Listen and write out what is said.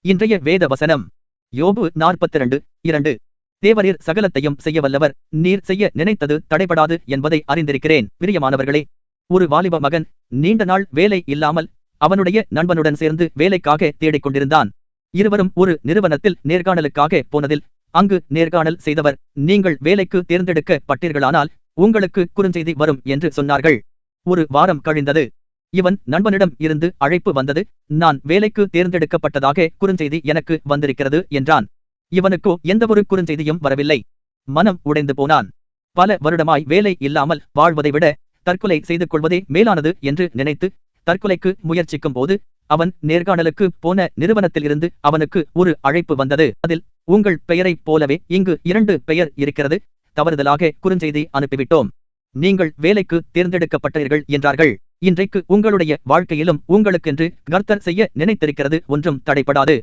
இன்றைய வேத வசனம் யோபு 42:2. தேவரீர் சகலத்தையும் செய்ய வல்லவர், நீர் செய்ய நினைத்தது தடைபடாது என்பதை அறிந்திருக்கிறேன். பிரியமானவர்களே, ஒரு வாலிப மகன் நீண்ட நாள் வேலை இல்லாமல் அவனுடைய நண்பனுடன் சேர்ந்து வேலைக்காக தேடிக் கொண்டிருந்தான். இருவரும் ஒரு நிறுவனத்தில் நேர்காணலுக்காக போனதில் அங்கு நேர்காணல் செய்தவர், நீங்கள் வேலைக்கு தேர்ந்தெடுக்கப்பட்டீர்களானால் உங்களுக்கு குறுஞ்செய்தி வரும் என்று சொன்னார்கள். ஒரு வாரம் கழிந்தது. இவன் நண்பனிடம் இருந்து அழைப்பு வந்தது. நான் வேலைக்கு தேர்ந்தெடுக்கப்பட்டதாக குறுஞ்செய்தி எனக்கு வந்திருக்கிறது என்றான். இவனுக்கோ எந்தவொரு குறுஞ்செய்தியும் வரவில்லை. மனம் உடைந்து போனான். பல வருடமாய் வேலை இல்லாமல் வாழ்வதை விட தற்கொலை செய்து கொள்வதே மேலானது என்று நினைத்து தற்கொலைக்கு முயற்சிக்கும் போது அவன் நேர்காணலுக்கு போன நிறுவனத்திலிருந்து அவனுக்கு ஒரு அழைப்பு வந்தது. அதில் உங்கள் பெயரைப் போலவே இங்கு 2 பெயர் இருக்கிறது, தவறுதலாக குறுஞ்செய்தி அனுப்பிவிட்டோம், நீங்கள் வேலைக்கு தேர்ந்தெடுக்கப்பட்டீர்கள் என்றார்கள். இன்றைக்கு உங்களுடைய வாழ்க்கையிலும் உங்களுக்கென்று கர்த்தர் செய்ய நினைத்திருக்கிறது ஒன்றும் தடைபடாது.